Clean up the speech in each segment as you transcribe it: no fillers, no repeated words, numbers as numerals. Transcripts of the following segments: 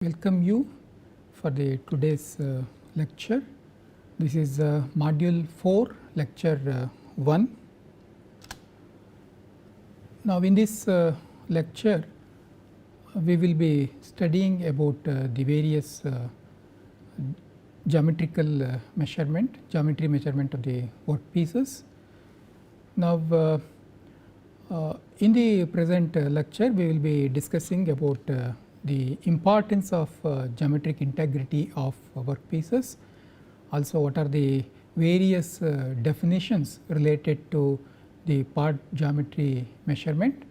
welcome you for the today's lecture. This is module 4, lecture 1. Now, in this lecture we will be studying about the various geometry measurement of the workpieces. Now, in the present lecture we will be discussing about the importance of geometric integrity of workpieces. Also, what are the various definitions related to the part geometry measurement,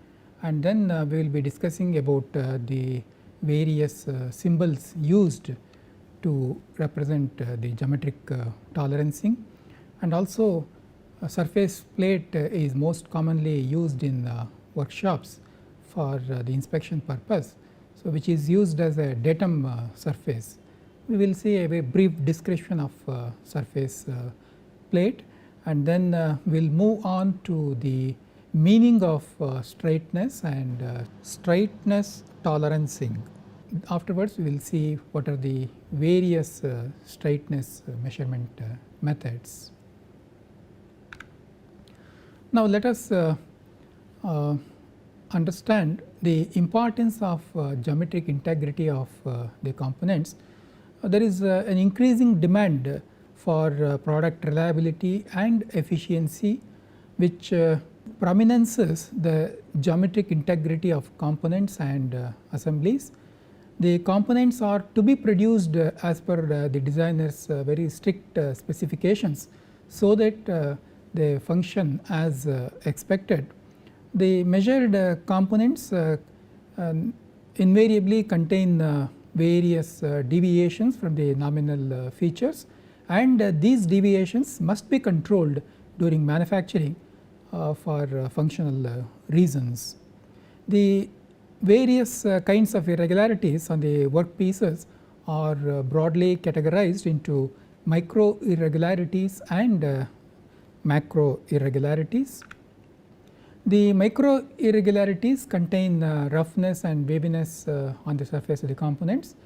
and then we will be discussing about the various symbols used to represent the geometric tolerancing, and also surface plate is most commonly used in workshops for the inspection purpose. So, which is used as a datum surface. We will see a very brief description of surface plate, and then we will move on to the meaning of straightness and straightness tolerancing. Afterwards, we will see what are the various straightness measurement methods. Now, let us understand the importance of geometric integrity of the components. There is an increasing demand for product reliability and efficiency, which prominences the geometric integrity of components and assemblies. The components are to be produced as per the designer's very strict specifications, so that they function as expected. The measured components invariably contain various deviations from the nominal features, and these deviations must be controlled during manufacturing for functional reasons. The various kinds of irregularities on the workpieces are broadly categorized into micro irregularities and macro irregularities. The micro irregularities contain roughness and waviness on the surface of the components,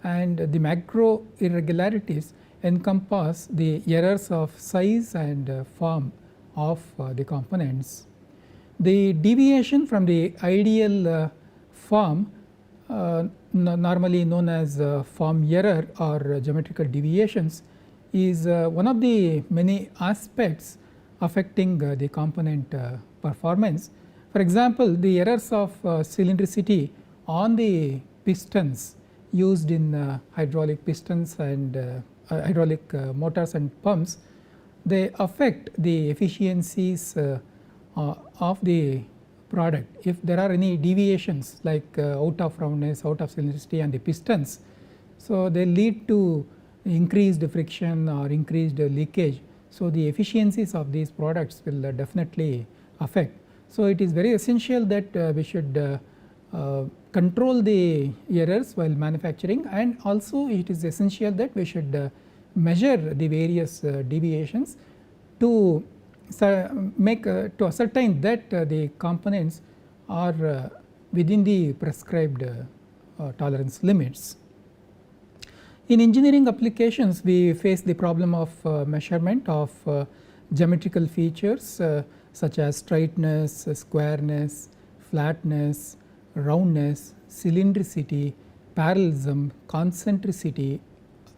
and the macro irregularities encompass the errors of size and form of the components. The deviation from the ideal form, normally known as form error or geometrical deviations, is one of the many aspects affecting the component performance. For example, the errors of cylindricity on the pistons used in hydraulic pistons and hydraulic motors and pumps, they affect the efficiencies of the product. If there are any deviations like out of roundness, out of cylindricity on the pistons, so they lead to increased friction or increased leakage. So, the efficiencies of these products will definitely affect. So, it is very essential that we should control the errors while manufacturing, and also it is essential that we should measure the various deviations to make to ascertain that the components are within the prescribed tolerance limits. In engineering applications, we face the problem of measurement of geometrical features such as straightness, squareness, flatness, roundness, cylindricity, parallelism, concentricity,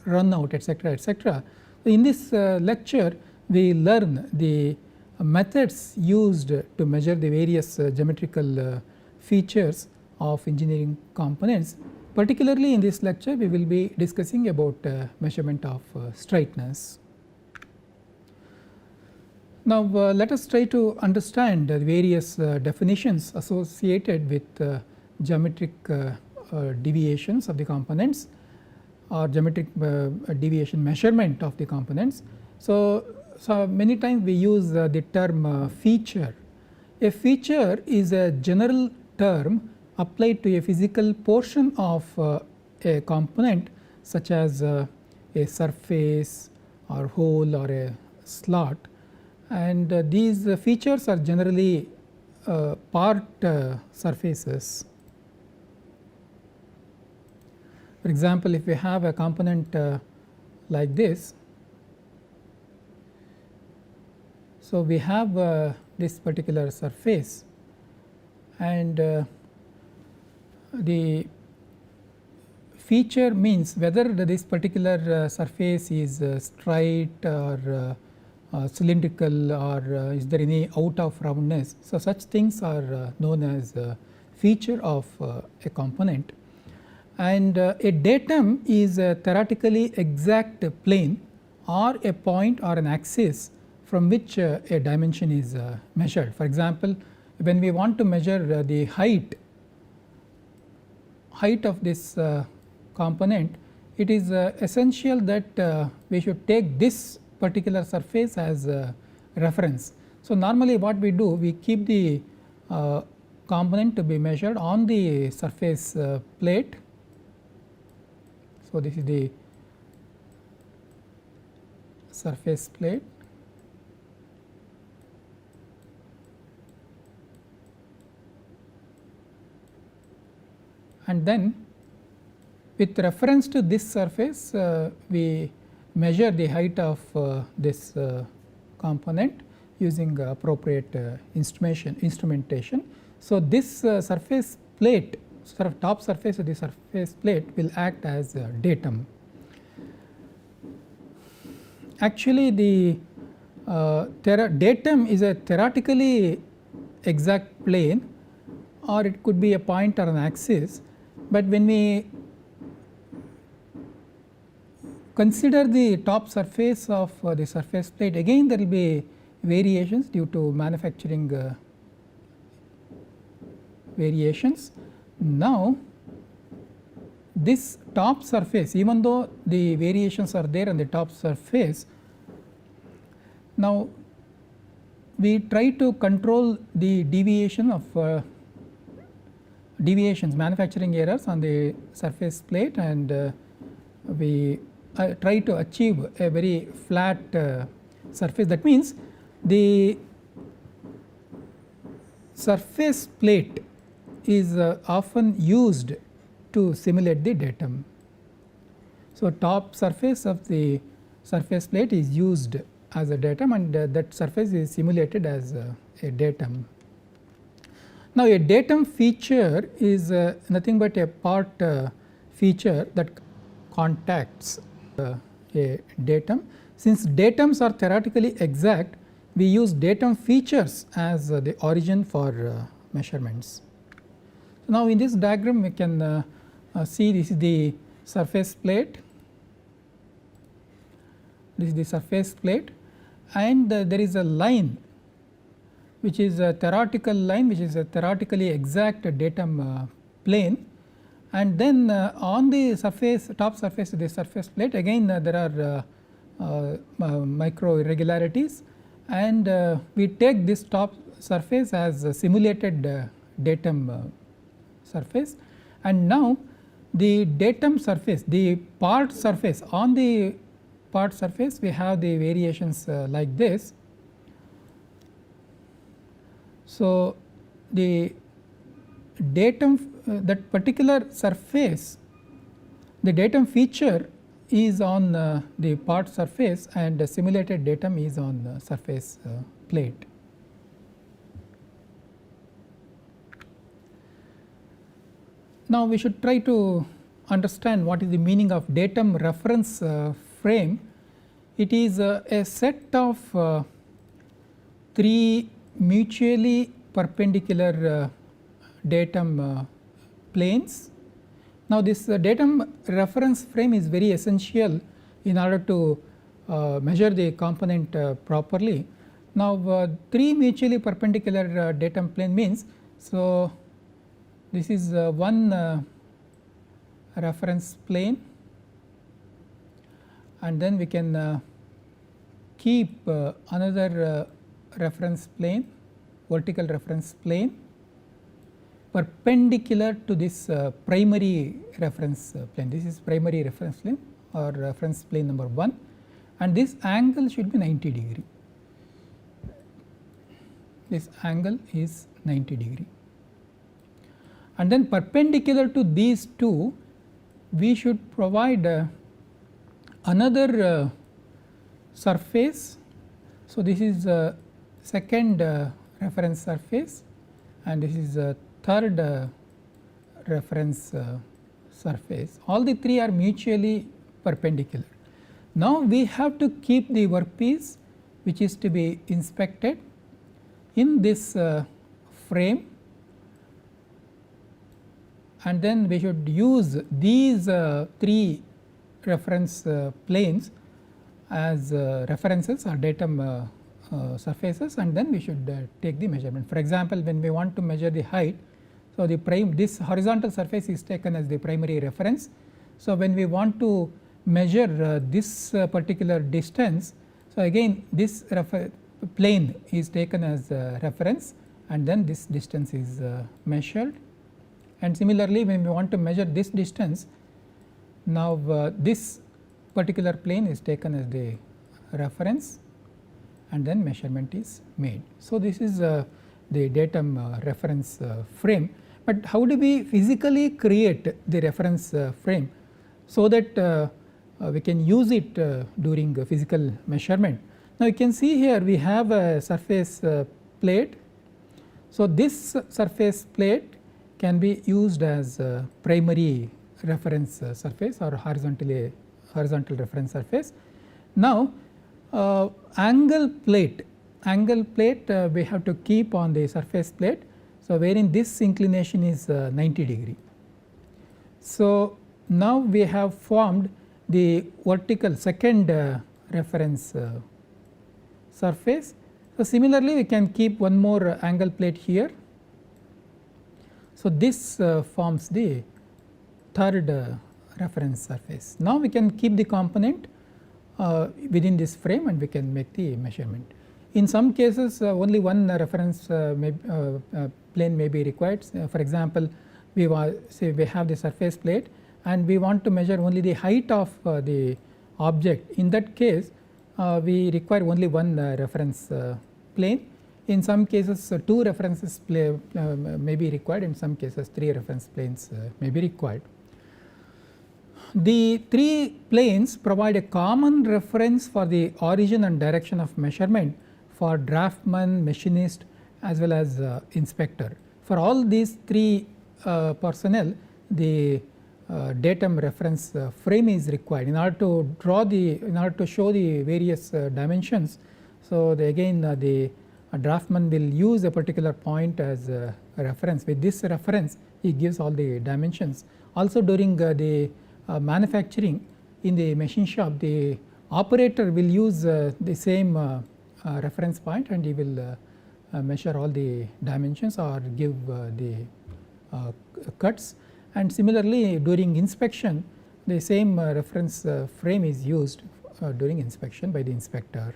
runout, etc., etc. So, in this lecture we learn the methods used to measure the various geometrical features of engineering components. Particularly in this lecture we will be discussing about measurement of straightness. Now, let us try to understand the various definitions associated with geometric deviations of the components or geometric deviation measurement of the components. So, many times we use the term feature. A feature is a general term applied to a physical portion of a component, such as a surface or hole or a slot, and these features are generally part surfaces. For example, if we have a component like this, so we have this particular surface, and the feature means whether this particular surface is straight or cylindrical, or is there any out of roundness. So, such things are known as feature of a component, and a datum is a theoretically exact plane or a point or an axis from which a dimension is measured. For example, when we want to measure the height of this component, it is essential that we should take this particular surface as a reference. So, normally what we do, we keep the component to be measured on the surface plate. So, this is the surface plate, and then with reference to this surface we measure the height of this component using appropriate instrumentation. So, this surface plate, top surface of the surface plate will act as a datum. Actually, the datum is a theoretically exact plane, or it could be a point or an axis, but when we consider the top surface of the surface plate, again there will be variations due to manufacturing variations. Now, this top surface, even though the variations are there on the top surface, now we try to control the deviation of manufacturing errors on the surface plate, and we try to achieve a very flat surface. That means the surface plate is often used to simulate the datum. So, top surface of the surface plate is used as a datum, and that surface is simulated as a datum. Now, a datum feature is nothing but a part feature that contacts a datum. Since datums are theoretically exact, we use datum features as the origin for measurements. Now, in this diagram we can see this is the surface plate, this is the surface plate, and there is a line which is a theoretical line, which is a theoretically exact datum plane, and then on the surface, top surface of the surface plate, again there are micro irregularities, and we take this top surface as a simulated datum surface. And now the datum surface, the part surface, on the part surface we have the variations like this. So, the datum that particular surface, the datum feature is on the part surface, and the simulated datum is on surface plate. Now, we should try to understand what is the meaning of datum reference frame. It is a set of 3 mutually perpendicular datum planes. Now, this datum reference frame is very essential in order to measure the component properly. Now, 3 mutually perpendicular datum plane means, so this is one reference plane, and then we can keep another reference plane, vertical reference plane, perpendicular to this primary reference plane. This is primary reference plane or reference plane number 1, and this angle should be 90 degree. This angle is 90 degree. And then perpendicular to these two, we should provide another surface. So, this is second reference surface and this is third reference surface. All the three are mutually perpendicular. Now, we have to keep the workpiece which is to be inspected in this frame, and then we should use these three reference planes as references or datum surfaces, and then we should take the measurement. For example, when we want to measure the height, so the this horizontal surface is taken as the primary reference. So, when we want to measure this particular distance, so again this plane is taken as reference and then this distance is measured. And similarly, when we want to measure this distance, now this particular plane is taken as the reference and then measurement is made. So, this is the datum reference frame, but how do we physically create the reference frame so that we can use it during physical measurement. Now, you can see here we have a surface plate. So, this surface plate can be used as primary reference surface or horizontal reference surface. Now, angle plate we have to keep on the surface plate. So, wherein this inclination is 90 degree. So, now we have formed the vertical second reference surface. So, similarly, we can keep one more angle plate here. So, this forms the third reference surface. Now, we can keep the component within this frame and we can make the measurement. In some cases only one reference plane may be required. For example, we say we have the surface plate and we want to measure only the height of the object. In that case we require only one reference plane. In some cases two references may be required, in some cases three reference planes may be required. The three planes provide a common reference for the origin and direction of measurement for draftsman, machinist as well as inspector. For all these three personnel, the datum reference frame is required in order to show the various dimensions. So, again the draftsman will use a particular point as a reference. With this reference he gives all the dimensions. Also during the manufacturing in the machine shop, the operator will use the same reference point and he will measure all the dimensions or give the cuts. And similarly, during inspection the same reference frame is used during inspection by the inspector.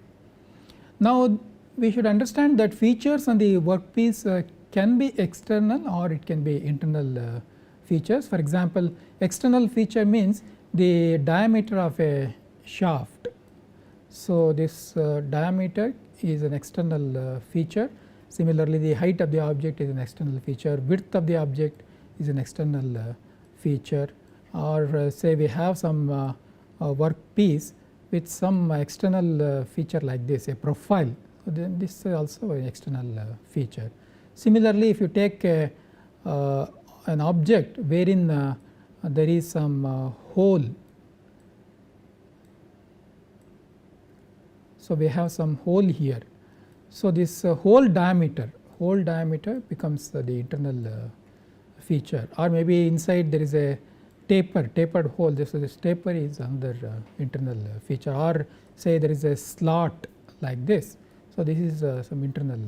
Now, we should understand that features on the workpiece can be external or it can be internal features. For example, external feature means the diameter of a shaft. So, this diameter is an external feature. Similarly, the height of the object is an external feature, width of the object is an external feature, or say we have some workpiece with some external feature like this, a profile. So, then this is also an external feature. Similarly, if you take an object wherein there is some hole. So, we have some hole here. So, this hole diameter becomes the internal feature, or maybe inside there is a tapered hole. This taper is another internal feature, or say there is a slot like this. So, this is some internal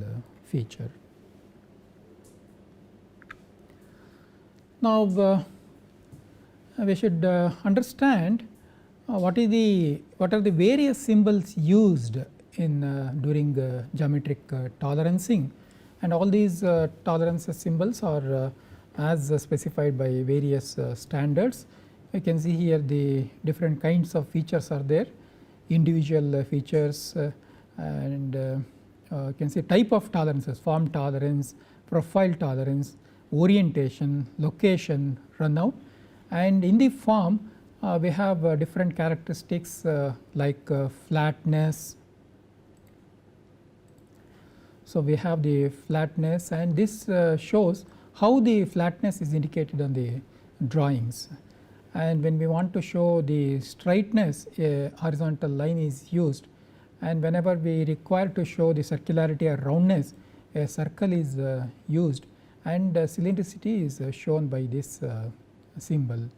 feature. Now, we should understand what are the various symbols used in during geometric tolerancing, and all these tolerance symbols are as specified by various standards. You can see here the different kinds of features are there, individual features, and you can see type of tolerances, form tolerance, profile tolerance, orientation, location, runout, and in the form we have different characteristics like flatness. So, we have the flatness, and this shows how the flatness is indicated on the drawings. And when we want to show the straightness, a horizontal line is used, and whenever we require to show the circularity or roundness, a circle is used, and cylindricity is shown by this symbol.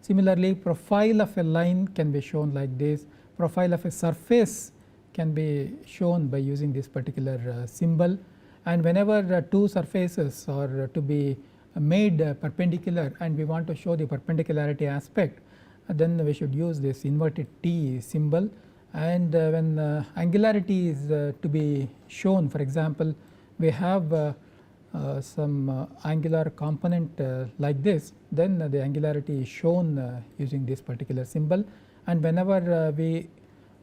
Similarly, profile of a line can be shown like this, profile of a surface can be shown by using this particular symbol, and whenever two surfaces are to be made perpendicular and we want to show the perpendicularity aspect, then we should use this inverted T symbol. And when angularity is to be shown, for example, we have some angular component like this, then the angularity is shown using this particular symbol. And whenever we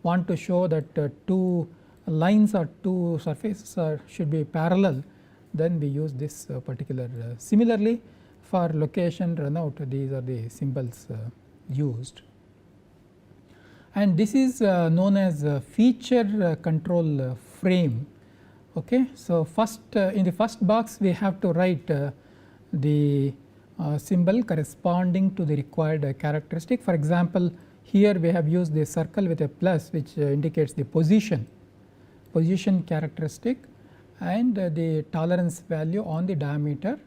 want to show that two lines or two surfaces should be parallel, then we use this particular. Similarly, for location runout, these are the symbols used. And this is known as feature control frame. Okay. So, first in the first box we have to write the symbol corresponding to the required characteristic. For example, here we have used the circle with a plus, which indicates the position characteristic, and the tolerance value on the diameter,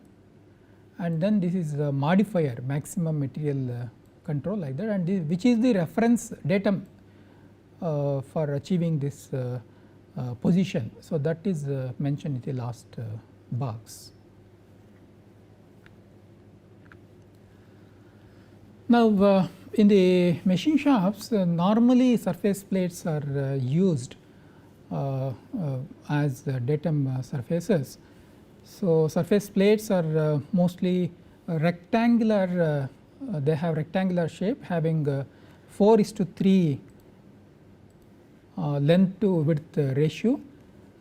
and then this is a modifier, maximum material control, like that, and this, which is the reference datum for achieving this position. So, that is mentioned in the last box. Now, in the machine shops, normally surface plates are used as datum surfaces. So, surface plates are mostly rectangular, they have rectangular shape having 4:3 length to width ratio.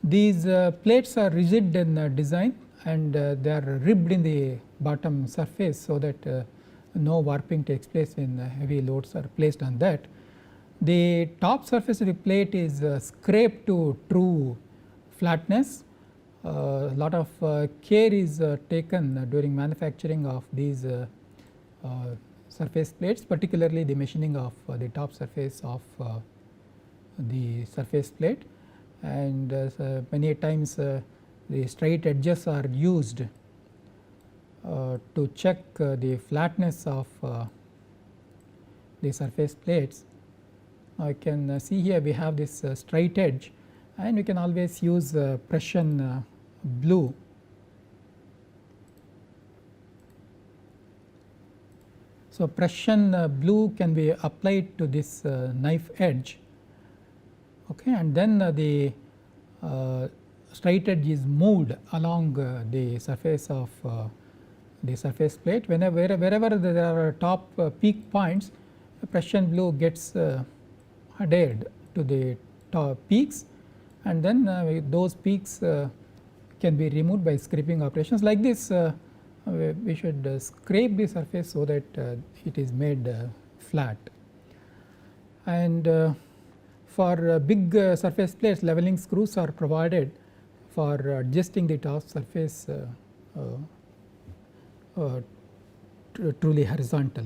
These plates are rigid in design, and they are ribbed in the bottom surface, so that no warping takes place when heavy loads are placed on that. The top surface of the plate is scraped to true flatness. A lot of care is taken during manufacturing of these surface plates, particularly the machining of the top surface of the surface plate, and many times the straight edges are used to check the flatness of the surface plates. I can see here we have this straight edge, and we can always use Prussian blue. So, Prussian blue can be applied to this knife edge, okay, and then the straight edge is moved along the surface of the surface plate. Wherever there are top peak points, Prussian blue gets adhered to the top peaks, and then those peaks can be removed by scraping operations. Like this, we should scrape the surface so that it is made flat. And for big surface plates, leveling screws are provided for adjusting the top surface truly horizontal.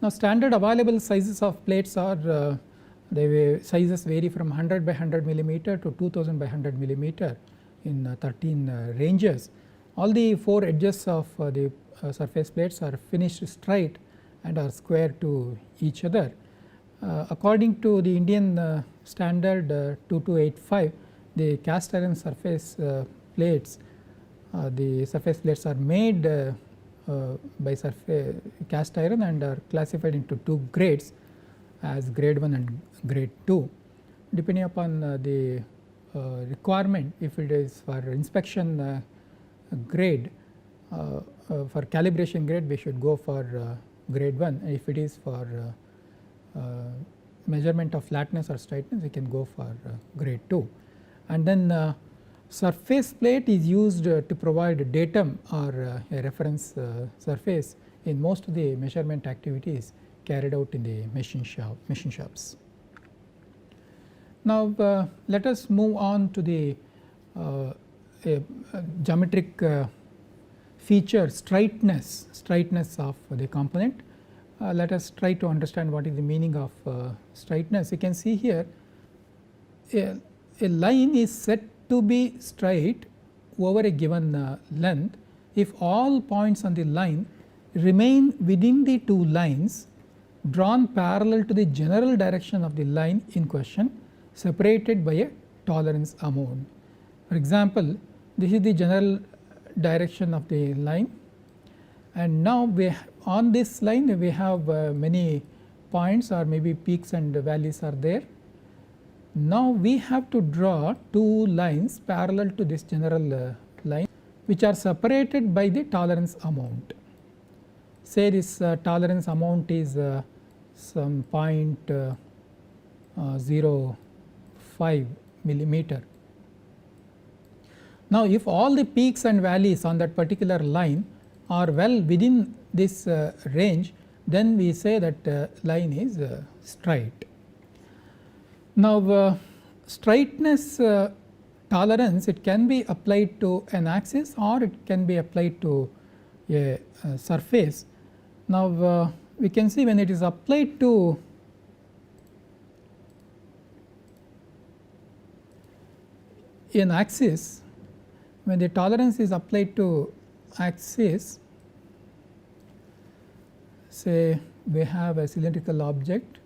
Now, standard available sizes of plates are sizes vary from 100 by 100 millimeter to 2000 by 100 millimeter in 13 ranges. All the 4 edges of the surface plates are finished straight and are square to each other. According to the Indian standard 2285, the cast iron surface plates, the surface plates are made by cast iron and are classified into 2 grades as grade 1 and grade 2. Depending upon the requirement, if it is for inspection grade, for calibration grade we should go for grade 1. If it is for measurement of flatness or straightness, we can go for grade 2. And then surface plate is used to provide datum or a reference surface in most of the measurement activities carried out in the machine shops. Now, let us move on to the geometric feature straightness of the component. Let us try to understand what is the meaning of straightness. You can see here a line is said to be straight over a given length if all points on the line remain within the two lines drawn parallel to the general direction of the line in question, separated by a tolerance amount. For example, this is the general direction of the line, and now on this line we have many points or maybe peaks and valleys are there. Now, we have to draw two lines parallel to this general line, which are separated by the tolerance amount. Say this tolerance amount is some 0.05 millimeter. Now, if all the peaks and valleys on that particular line are well within this range, then we say that line is straight. Now, straightness tolerance, it can be applied to an axis or it can be applied to a surface. Now, we can see when it is applied to an axis, when the tolerance is applied to axis, say we have a cylindrical object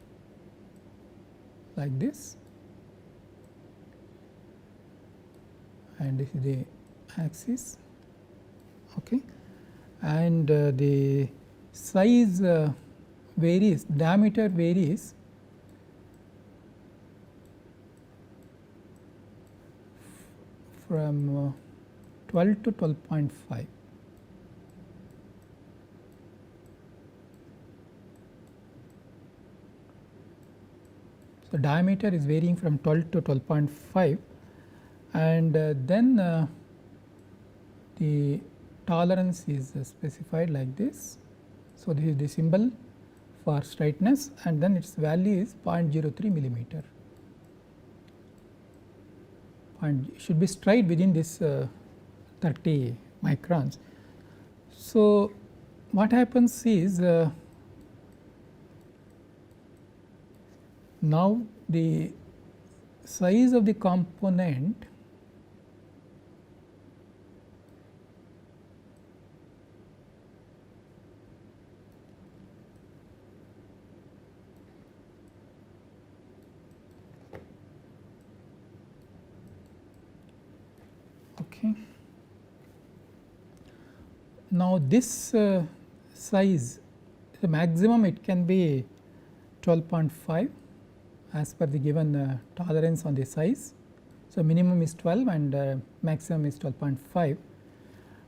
like this, and this is the axis, okay, and the size varies, diameter varies from 12 to 12.5. So, diameter is varying from 12 to 12.5, and then the tolerance is specified like this. So, this is the symbol for straightness, and then its value is 0.03 millimeter. Should be straight within this 30 microns. So, what happens is now the size of the component okay. Now, this size, the maximum it can be 12.5 as per the given tolerance on the size. So, minimum is 12 and maximum is 12.5,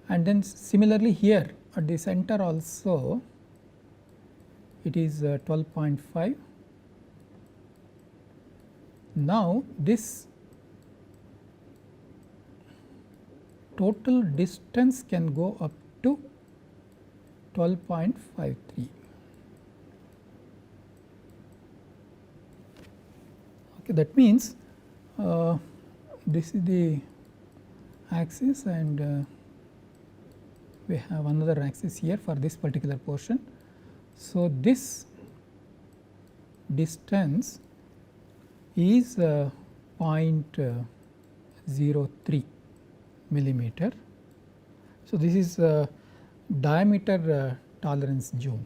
and then similarly here at the center also it is 12.5. Now, this total distance can go up to 12.53. Okay, that means this is the axis, and we have another axis here for this particular portion. So, this distance is 0.03 millimeter. So, this is diameter tolerance zone.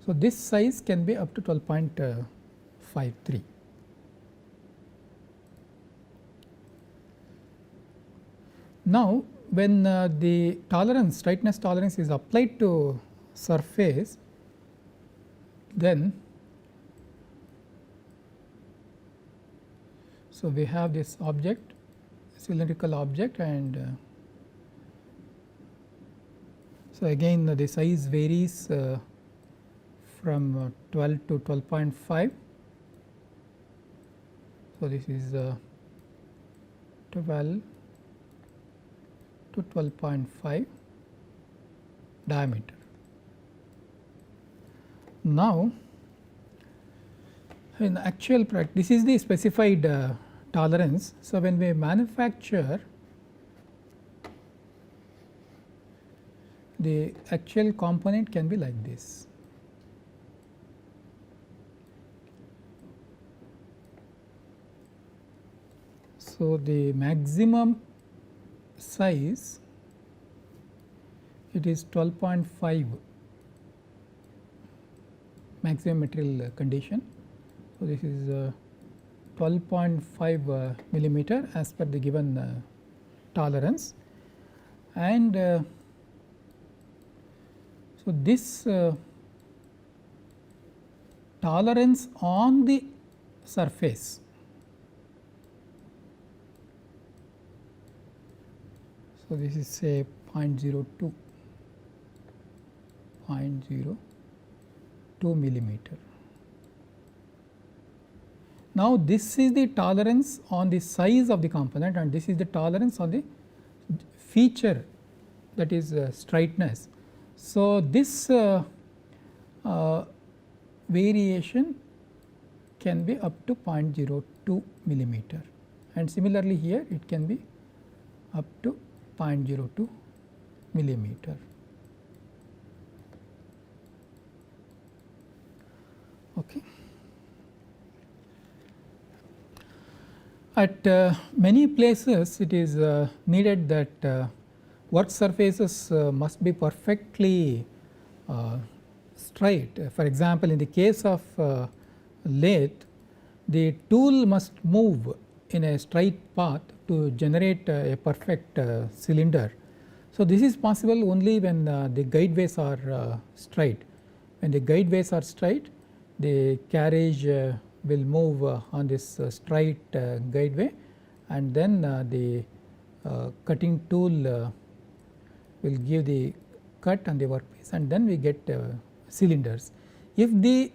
So, this size can be up to 12.53. Now, when the tolerance, straightness tolerance is applied to surface, then so we have this object, cylindrical object, and so again the size varies from 12 to 12.5. So, this is 12 to 12.5 diameter. Now, in actual practice, this is the specified tolerance. So, when we manufacture the actual component can be like this. So, the maximum size, it is 12.5 maximum material condition. So, this is 12.5 millimeter as per the given tolerance, and so this tolerance on the surface, so this is say 0.02 millimeter. Now, this is the tolerance on the size of the component, and this is the tolerance on the feature, that is straightness. So, this variation can be up to 0.02 millimeter, and similarly here it can be up to 0.02 millimeter. Okay. At many places it is needed that work surfaces must be perfectly straight. For example, in the case of lathe, the tool must move in a straight path to generate a perfect cylinder. So, this is possible only when the guideways are straight. When the guideways are straight, the carriage will move on this straight guideway, and then the cutting tool will give the cut on the workpiece, and then we get cylinders. If the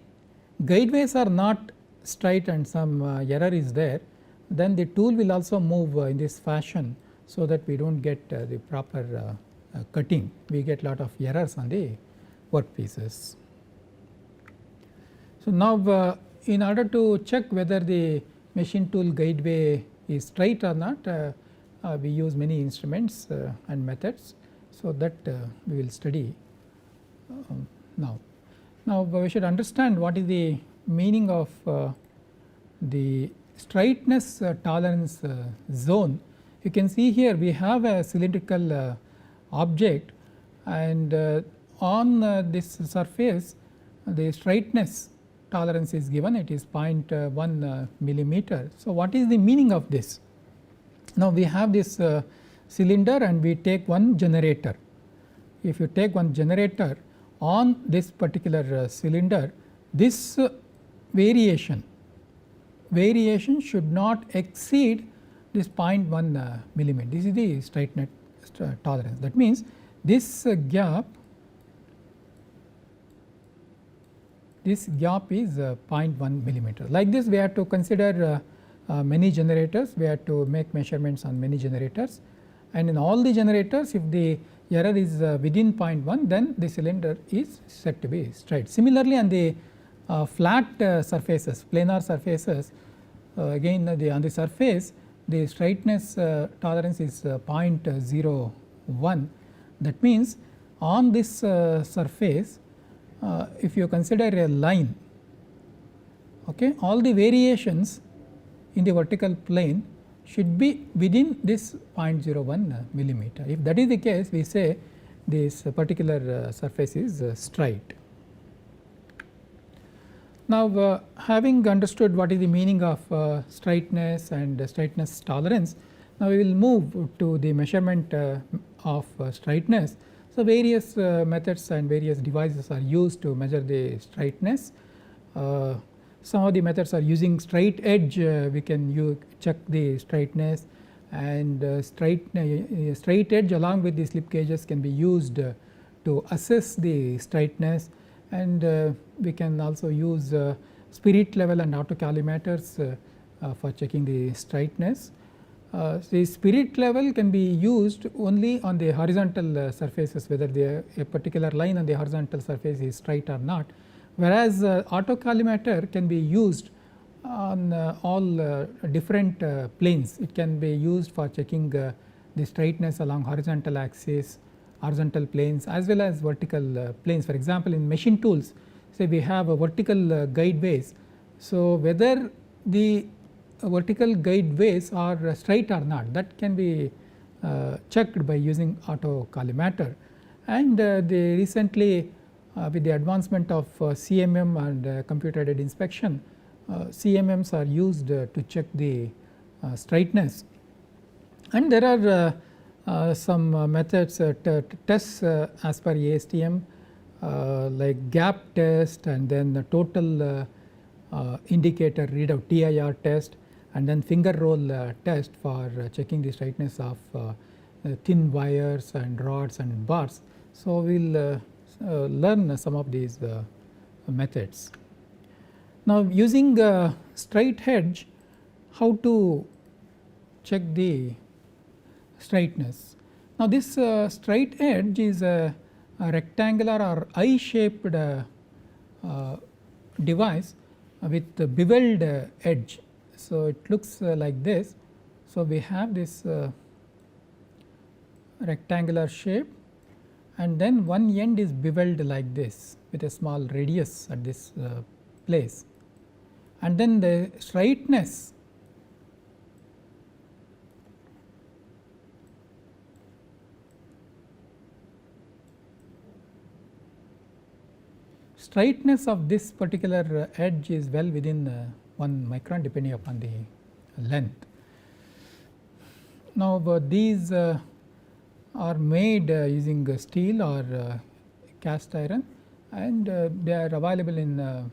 guideways are not straight and some error is there, then the tool will also move in this fashion, so that we do not get the proper cutting. We get lot of errors on the workpieces. So, now in order to check whether the machine tool guideway is straight or not, we use many instruments and methods. So, that we will study now. Now, we should understand what is the meaning of the straightness tolerance zone. You can see here we have a cylindrical object, and on this surface the straightness tolerance is given, it is 0.1 millimeter. So, what is the meaning of this? Now, we have this cylinder and we take one generator. If you take one generator on this particular cylinder, this variation should not exceed this 0.1 millimeter. This is the straightness tolerance. That means, this gap is 0.1 millimeter. Like this, we have to consider many generators, we have to make measurements on many generators, and in all the generators, if the error is within 0.1, then the cylinder is said to be straight. Similarly, on the flat surfaces, planar surfaces, again on the surface, the straightness tolerance is 0.01. That means, on this surface, if you consider a line, okay, all the variations in the vertical plane should be within this 0.01 millimeter. If that is the case, we say this particular surface is straight. Now, having understood what is the meaning of straightness and straightness tolerance, now we will move to the measurement of straightness. So, various methods and various devices are used to measure the straightness. Some of the methods are using straight edge, we can check the straightness, and straight edge along with the slip gauges can be used to assess the straightness, and we can also use spirit level and autocalorimeters for checking the straightness. The spirit level can be used only on the horizontal surfaces, whether a particular line on the horizontal surface is straight or not, whereas auto collimator can be used on all different planes. It can be used for checking the straightness along horizontal axis, horizontal planes, as well as vertical planes. For example, in machine tools, say we have a vertical guideways. So, whether the vertical guideways are straight or not, that can be checked by using auto collimator. And they recently with the advancement of CMM and computer aided inspection, CMMs are used to check the straightness. And there are some methods tests as per ASTM like gap test, and then the total indicator readout TIR test, and then finger roll test for checking the straightness of thin wires and rods and bars. So, we will learn some of these methods. Now, using straight edge, how to check the straightness. Now, this straight edge is a rectangular or eye shaped device with the beveled edge. So, it looks like this. So, we have this rectangular shape, and then one end is beveled like this with a small radius at this place, and then the straightness of this particular edge is well within 1 micron depending upon the length. Now, these are made using steel or cast iron, and they are available in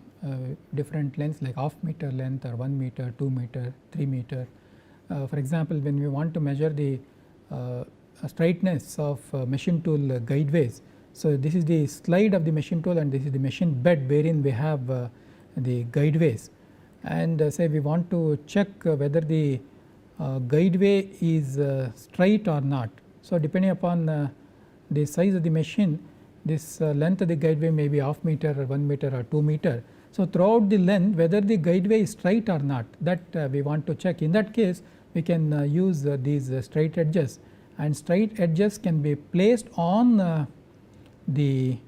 different lengths like half meter length or 1 meter, 2 meter, 3 meter. For example, when we want to measure the straightness of machine tool guideways. So, this is the slide of the machine tool, and this is the machine bed wherein we have the guideways, and say we want to check whether the guideway is straight or not. So, depending upon the size of the machine, this length of the guideway may be half meter or 1 meter or 2 meter. So, throughout the length, whether the guideway is straight or not, that we want to check. In that case, we can use these straight edges, and straight edges can be placed on the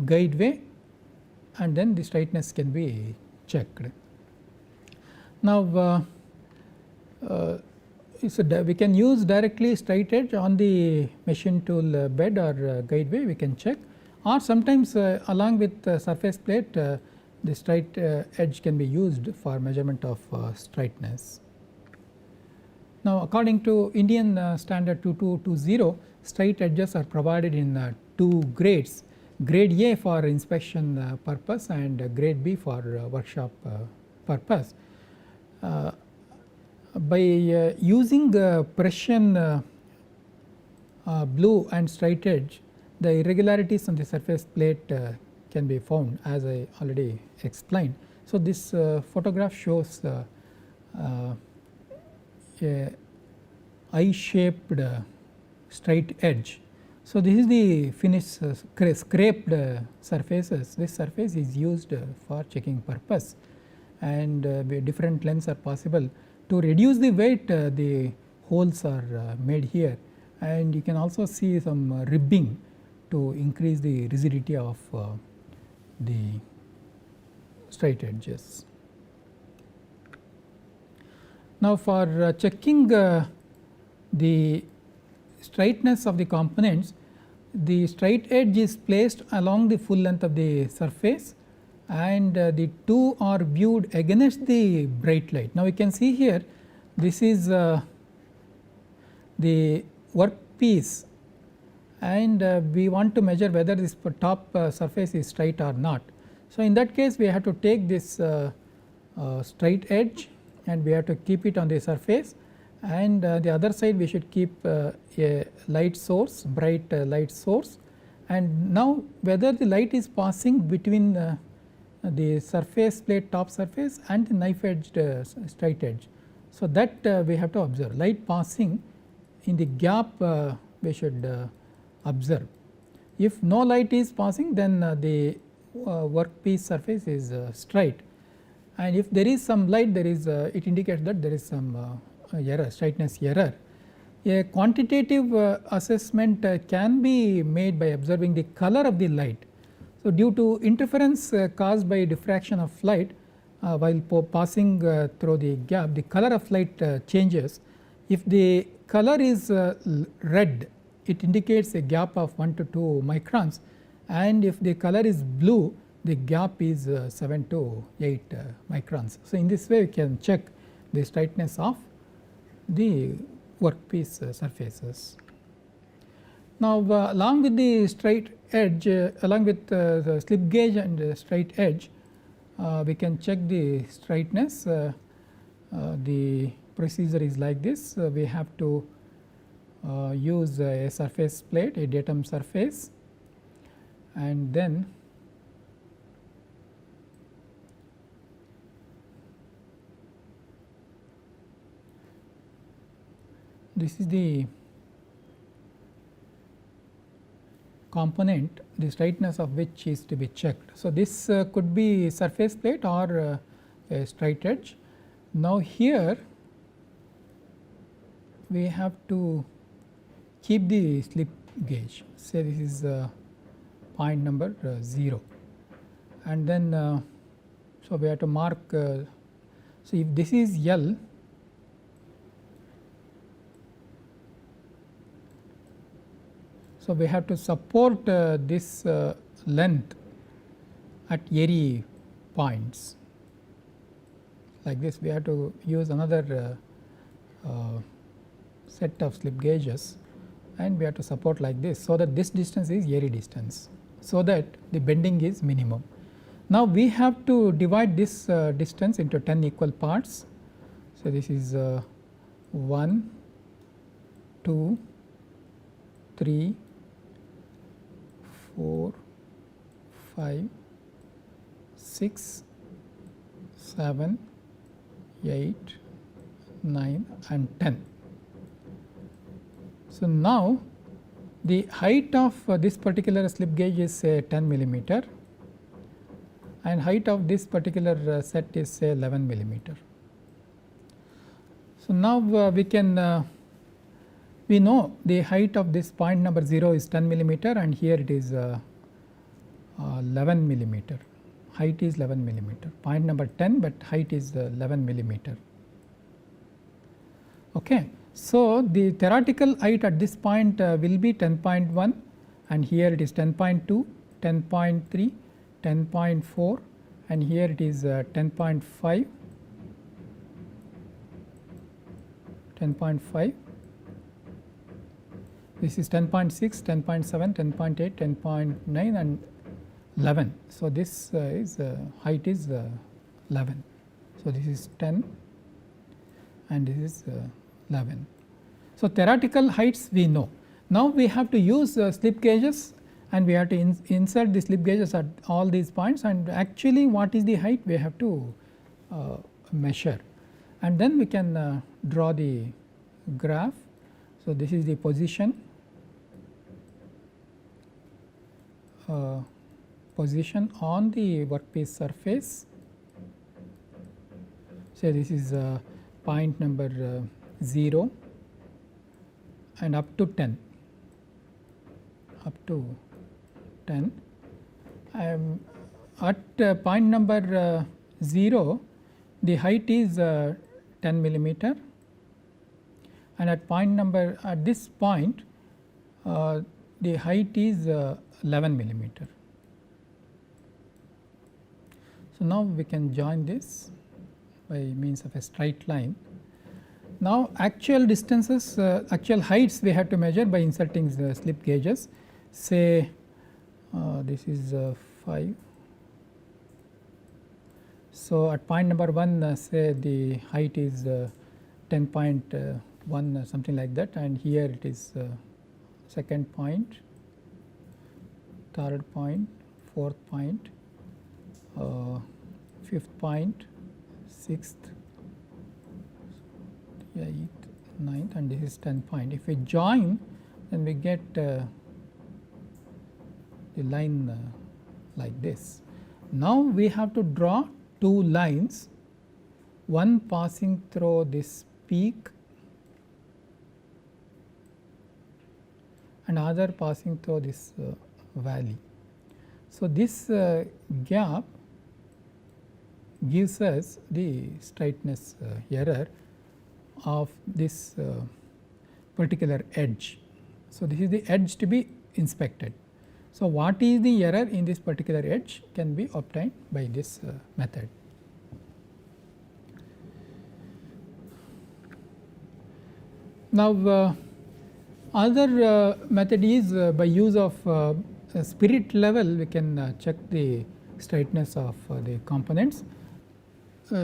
guideway, and then the straightness can be checked. Now, we can use directly straight edge on the machine tool bed or guideway, we can check, or sometimes along with surface plate the straight edge can be used for measurement of straightness. Now, according to Indian standard 2220, straight edges are provided in 2 grades, grade A for inspection purpose and grade B for workshop purpose. By using Prussian blue and straight edge, the irregularities on the surface plate can be found, as I already explained. So, this photograph shows a eye shaped straight edge. So, this is the finished scraped surfaces. This surface is used for checking purpose, and different lengths are possible. To reduce the weight, the holes are made here, and you can also see some ribbing to increase the rigidity of the straight edges. Now, for checking the straightness of the components, the straight edge is placed along the full length of the surface, and the two are viewed against the bright light. Now, you can see here, this is the workpiece, and we want to measure whether this top surface is straight or not. So, in that case, we have to take this straight edge and we have to keep it on the surface, and the other side we should keep a light source, bright light source, and now whether the light is passing between the surface plate top surface and the knife edged straight edge. So, that we have to observe light passing in the gap we should observe. If no light is passing, then the workpiece surface is straight, and if there is some light, there is it indicates that there is some error, straightness error. A quantitative assessment can be made by observing the color of the light. So, due to interference caused by diffraction of light while passing through the gap, the color of light changes. If the color is red, it indicates a gap of 1 to 2 microns, and if the color is blue, the gap is 7 to 8 microns. So, in this way we can check the straightness of the workpiece surfaces. Now, along with the straight edge, along with the slip gauge and the straight edge, we can check the straightness. The procedure is like this. We have to use a surface plate, a datum surface, and then this is the component, the straightness of which is to be checked. So, this could be surface plate or a straight edge. Now, here we have to keep the slip gauge, say this is point number 0, and then so we have to mark. So, if this is L, so we have to support this length at airy points like this. We have to use another set of slip gauges, and we have to support like this, so that this distance is airy distance, so that the bending is minimum. Now, we have to divide this distance into 10 equal parts. So, this is 1, 2, 3, 4, 5, 6, 7, 8, 9 and 10. So, now the height of this particular slip gauge is say 10 millimeter, and height of this particular set is say 11 millimeter. So, now we can we know the height of this point number 0 is 10 millimeter, and here it is 11 millimeter, height is 11 millimeter, point number 10, but height is 11 millimeter. Okay. So, the theoretical height at this point will be 10.1, and here it is 10.2, 10.3, 10.4, and here it is 10.5, 10.5. This is 10.6, 10.7, 10.8, 10.9 and 11. So, this is height is 11. So, this is 10 and this is 11. So, theoretical heights we know. Now, we have to use slip gauges, and we have to insert the slip gauges at all these points, and actually what is the height we have to measure, and then we can draw the graph. So, this is the position on the workpiece surface. Say this is point number 0 and up to 10, at point number 0 the height is 10 millimeter, and at point number at this point the height is 11 millimeter. So, now we can join this by means of a straight line. Now, actual distances, actual heights we have to measure by inserting the slip gauges. Say this is 5. So, at point number 1 say the height is 10.1 something like that, and here it is second point, third point, fourth point, fifth point, sixth, 8th, 9th and this is 10 point. If we join, then we get the line like this. Now, we have to draw two lines, one passing through this peak and other passing through this valley. So, this gap gives us the straightness error of this particular edge. So, this is the edge to be inspected. So, what is the error in this particular edge can be obtained by this method. Now, other method is by use of spirit level we can check the straightness of the components.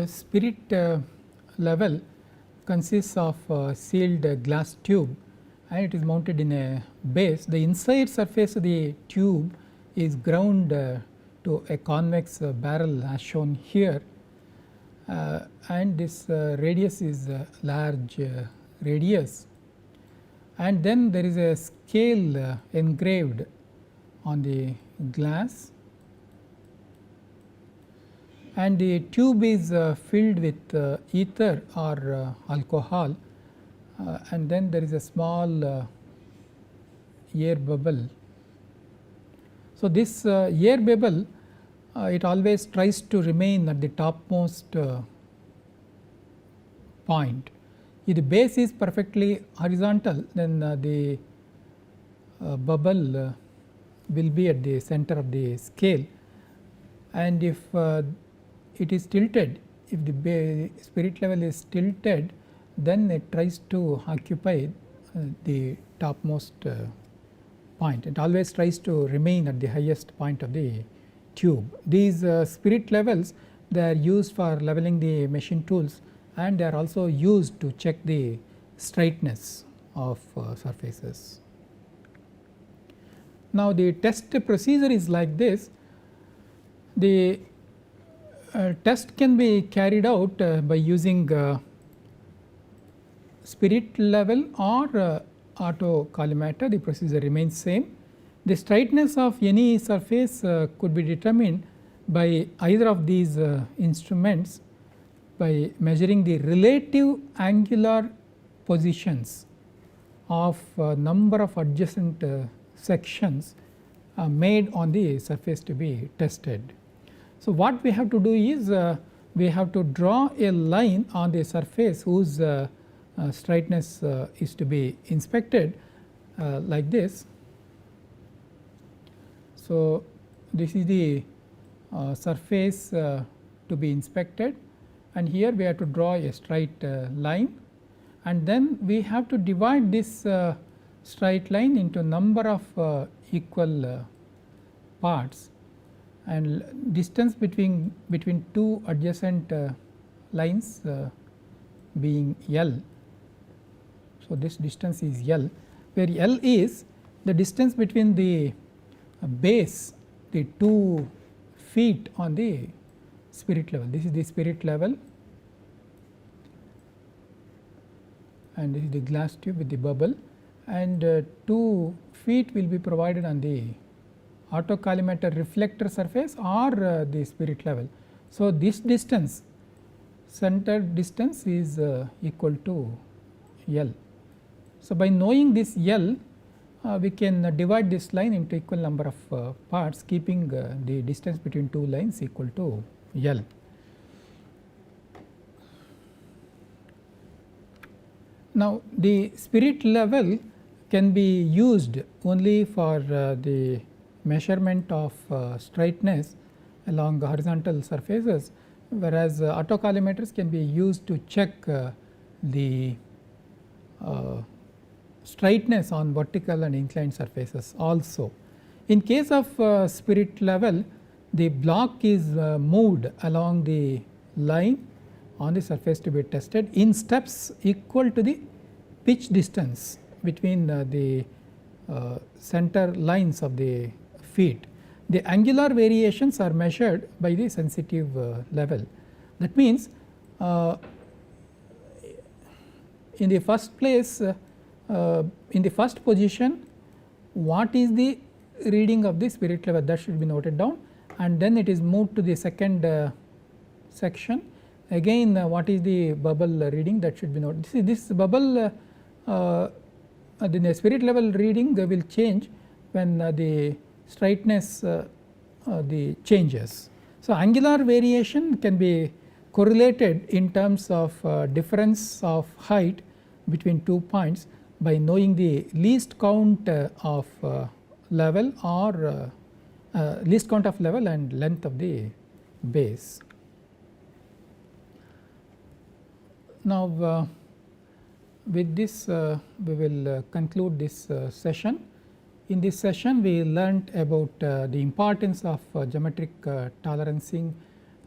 Spirit level consists of a sealed glass tube and it is mounted in a base. The inside surface of the tube is ground to a convex barrel as shown here, and this radius is large radius, and then there is a scale engraved on the glass, and the tube is filled with ether or alcohol, and then there is a small air bubble. So, this air bubble it always tries to remain at the topmost point. If the base is perfectly horizontal, then the bubble will be at the center of the scale, and if it is tilted, if the spirit level is tilted, then it tries to occupy the topmost point. It always tries to remain at the highest point of the tube. These spirit levels, they are used for leveling the machine tools, and they are also used to check the straightness of surfaces. Now, the test procedure is like this. The test can be carried out by using spirit level or auto collimator. The procedure remains same. The straightness of any surface could be determined by either of these instruments by measuring the relative angular positions of number of adjacent sections made on the surface to be tested. So, what we have to do is we have to draw a line on the surface whose straightness is to be inspected like this. So, this is the surface to be inspected, and here we have to draw a straight line, and then we have to divide this straight line into number of equal parts, and distance between two adjacent lines being L. So, this distance is L, where L is the distance between the base, the 2 feet on the spirit level. This is the spirit level, and this is the glass tube with the bubble, and 2 feet will be provided on the auto collimator reflector surface or the spirit level. So, this distance, center distance is equal to L. So, by knowing this L, we can divide this line into equal number of parts, keeping the distance between two lines equal to L. Now, the spirit level can be used only for the measurement of straightness along horizontal surfaces, whereas auto collimators can be used to check the straightness on vertical and inclined surfaces also. In case of spirit level, the block is moved along the line on the surface to be tested in steps equal to the pitch distance between the center lines of the feet. The angular variations are measured by the sensitive level. That means, in the first place in the first position what is the reading of the spirit level, that should be noted down, and then it is moved to the second section. Again what is the bubble reading, that should be noted. See, this bubble the spirit level reading will change when the straightness the changes. So, angular variation can be correlated in terms of difference of height between 2 points by knowing the least count of level or least count of level and length of the base. Now, with this we will conclude this session. In this session we learnt about the importance of geometric tolerancing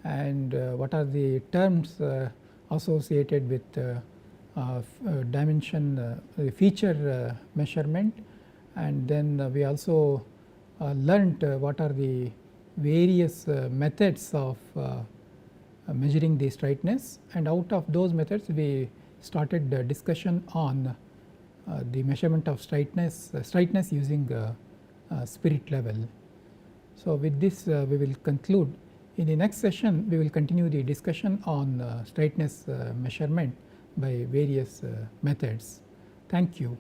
and what are the terms associated with dimension feature measurement, and then we also learnt what are the various methods of measuring the straightness, and out of those methods we started the discussion on the measurement of straightness using spirit level. So, with this we will conclude. In the next session we will continue the discussion on straightness measurement by various methods. Thank you.